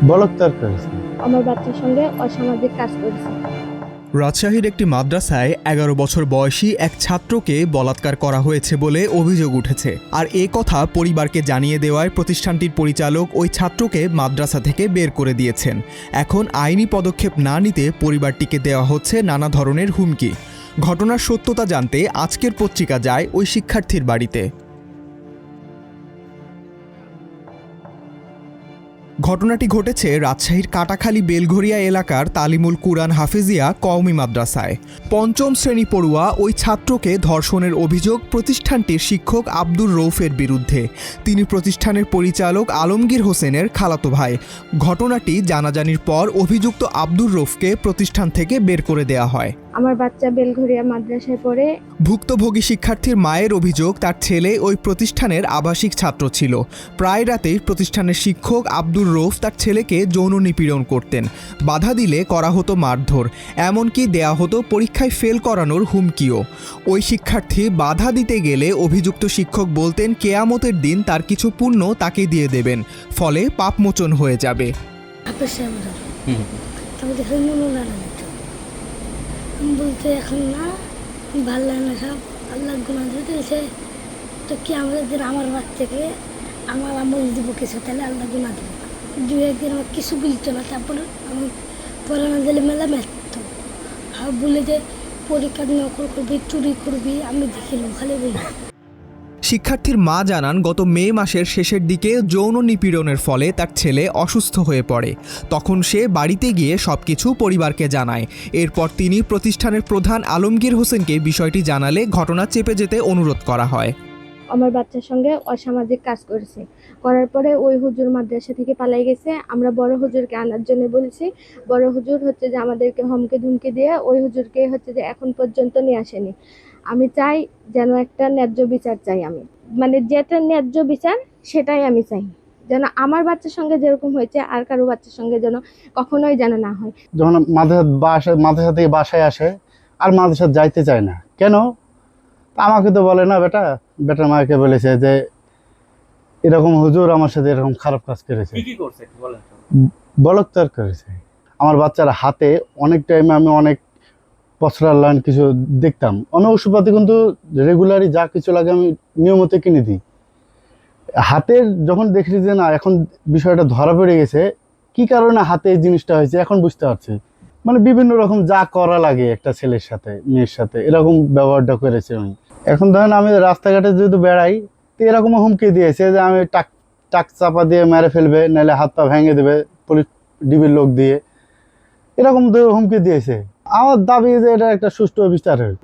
বলৎকার করেছে। আমার বাচ্চার সঙ্গে অসামাজিক কাজ করেছে। রাজশাহীর একটি মাদ্রাসায় ১১ বছর বয়সী এক ছাত্রকে বলাৎকার করা হয়েছে বলে অভিযোগ উঠেছে। আর এ কথা পরিবারকে জানিয়ে দেওয়ায় প্রতিষ্ঠানটির পরিচালক ওই ছাত্রকে মাদ্রাসা থেকে বের করে দিয়েছেন। এখন আইনি পদক্ষেপ না নিতে পরিবারটিকে দেওয়া হচ্ছে নানা ধরনের হুমকি। ঘটনার সত্যতা জানতে আজকের পত্রিকা যায় ওই শিক্ষার্থীর বাড়িতে। ঘটনাটি ঘটেছে রাজশাহীর কাটাখালী বেলঘরিয়া এলাকার তালিমুল কুরআন হাফিজিয়া কওমি মাদ্রাসায়। পঞ্চম শ্রেণী পড়ুয়া ওই ছাত্রকে ধর্ষণের অভিযোগ প্রতিষ্ঠানটির শিক্ষক আব্দুর রৌফের বিরুদ্ধে। তিনি প্রতিষ্ঠানের পরিচালক আলমগীর হোসেনের খালাতো ভাই। ঘটনাটি জানাজানির পর অভিযুক্ত আব্দুর রৌফকে প্রতিষ্ঠান থেকে বের করে দেওয়া হয়। আমার বাচ্চা বেলঘরিয়া মাদ্রাসায় পড়ে। ভুক্তভোগী শিক্ষার্থীর মায়ের অভিযোগ, তার ছেলে ওই প্রতিষ্ঠানের আবাসিক ছাত্র ছিল। প্রায় রাতেই প্রতিষ্ঠানের শিক্ষক আব্দুর রৌফ তার ছেলেকে যৌন নিপীড়ন করতেন। বাধা দিলে করা হতো মারধর, এমনকি দেয়া হতো পরীক্ষায় ফেল করানোর হুমকিও। ওই শিক্ষার্থী বাধা দিতে গেলে অভিযুক্ত শিক্ষক বলতেন কেয়ামতের দিন তার কিছু পুণ্য তাকে দিয়ে দেবেন, ফলে পাপমোচন হয়ে যাবে। বলতে এখন না ভাল লাগে না, সব আল্লাহ গুণা দিতেছে। তো কি আমাদের আমার বাচ্চাকে আমার আমল দিব কিছু, তাহলে আল্লাহ গুণা দেবো। দু একদিন আমার কিছু বলতো না, তারপরে আমি পড়া না দিলে মেলা ব্যর্থ বলে যে পরীক্ষা নকল করবি, চুরি করবি, আমি দেখিলাম খালি বলি। শিক্ষার্থীর মা জানান, গত মে মাসের শেষের দিকে যৌন নিপীড়নের ফলে তার ছেলে অসুস্থ হয়ে পড়ে। তখন সে বাড়িতে গিয়ে সবকিছু পরিবারকে জানায়। এরপর তিনি প্রতিষ্ঠানের প্রধান আলমগীর হোসেনকে বিষয়টি জানালে ঘটনা চেপে যেতে অনুরোধ করা হয়। আমার বাচ্চার সঙ্গে অসামাজিক কাজ করেছে। করার পরে ওই হুজুর মাদ্রাসা থেকে পালাই গেছে। আমরা বড় হুজুরকে আনার জন্য বলেছি। বড় হুজুর হচ্ছে যে আমাদেরকে হুমকি ধুমকি দিয়ে ওই হুজুরকে হচ্ছে যে এখন পর্যন্ত নিয়ে আসেনি। আমি চাই যেন একটা ন্যায্য বিচার চাই। আমি মানে যেটা ন্যায্য বিচার সেটাই আমি চাই, যেন আমার বাচ্চার সঙ্গে যেরকম হয়েছে আর কারো বাচ্চার সঙ্গে যেন কখনোই যেন না হয়। যখন মাদ্রাসা থেকে বাসায় আসে আর মাদ্রাসা যাইতে চায় না কেন, আমাকে তো বলে না, বেটার মাকে বলেছে যে এরকম হুজুর আমার সাথে এরকম খারাপ কাজ করেছে। বলৎকার করেছে। আমার বাচ্চার হাতে অনেক টাইমে আমি অনেক পছরার লাইন কিছু দেখতাম। অনেক ওষুধপাতি কিন্তু রেগুলারই যা কিছু লাগে আমি নিয়মিত কিনে দিই। হাতের যখন দেখি যে না এখন বিষয়টা ধরা পড়ে গেছে, কি কারণে হাতে এই জিনিসটা হয়েছে এখন বুঝতে পারছি। মানে বিভিন্ন রকম যা করা লাগে একটা ছেলের সাথে মেয়ের সাথে এরকম ব্যবহারটা করেছে উনি। এখন ধরেন আমি রাস্তাঘাটে যদি বেড়াই তো এরকম হুমকি দিয়েছে যে আমি টাক চাপা দিয়ে মেরে ফেলবে, নাহলে হাত পা ভেঙে দেবে পুলিশ ডিবির লোক দিয়ে, এরকম হুমকি দিয়েছে। আমার দাবি যে এটা একটা সুষ্ঠু বিচার হয়।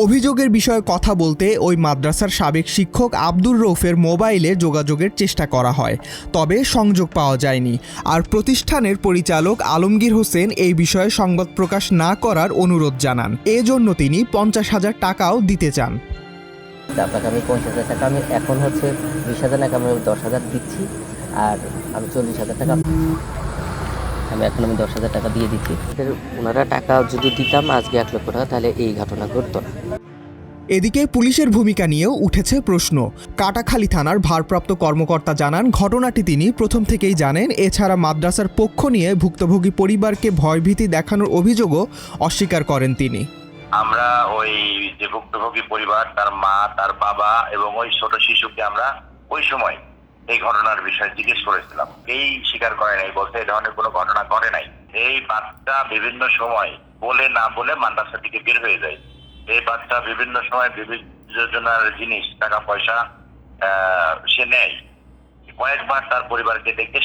অভিযোগের বিষয়ে কথা বলতে ওই মাদ্রাসার সাবেক শিক্ষক আব্দুর রৌফের মোবাইলে যোগাযোগের চেষ্টা করা হয়, তবে সংযোগ পাওয়া যায়নি। আর প্রতিষ্ঠানের পরিচালক আলমগীর হোসেন এই বিষয়ে সংবাদ প্রকাশ না করার অনুরোধ জানান। এজন্য তিনি 50,000 টাকাও দিতে চান। আপনাকে আমি 50,000 টাকা, আমি এখন হচ্ছে 20,000 টাকা আমি 10,000 দিচ্ছি, আর আমি 40,000 টাকা এখন আমি 10,000 টাকা দিয়ে দিচ্ছি। ওনারা টাকা যদি দিতাম আজকে 1 লক্ষ টাকা, তাহলে এই ঘটনা ঘটতো না। এদিকে পুলিশের ভূমিকা নিয়েও উঠেছে প্রশ্ন। কাটাখালী থানার ভারপ্রাপ্ত কর্মকর্তা জানান, ঘটনাটি তিনি প্রথম থেকেই জানেন। এছাড়া মাদ্রাসার পক্ষ নিয়ে ভুক্তভোগী পরিবারকে ভয়ভীতি দেখানোর অভিযোগও অস্বীকার করেন তিনি। আমরা ওই যে ভুক্তভোগী পরিবার, তার মা, তার বাবা এবং ওই ছোট শিশুকে আমরা ওই সময় এই ঘটনার বিষয়ে জিজ্ঞেস করেছিলাম। এই স্বীকার করে নাই, বলতে এই ধরনের কোনো ঘটনা ঘটে নাই। এই বাচ্চা বিভিন্ন সময় বলে না বলে মাদ্রাসা থেকে বের হয়ে যায়। এই বাচ্চা বিভিন্ন সময় বিভিন্ন যোজনার জিনিস, টাকা পয়সা সে নেয়। কয়েকবার তার পরিবারকে ডেকে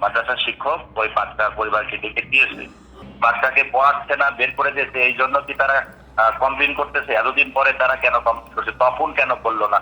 মাদ্রাসার শিক্ষক ওই বাচ্চার পরিবারকে ডেকে দিয়েছে। বাচ্চাকে পড়াচ্ছে না, বের করে দিয়েছে। এই জন্য কি তারা কমপ্লেন করতেছে? এতদিন পরে তারা কেন কমপ্লেন করছে, তখন কেন করলো না?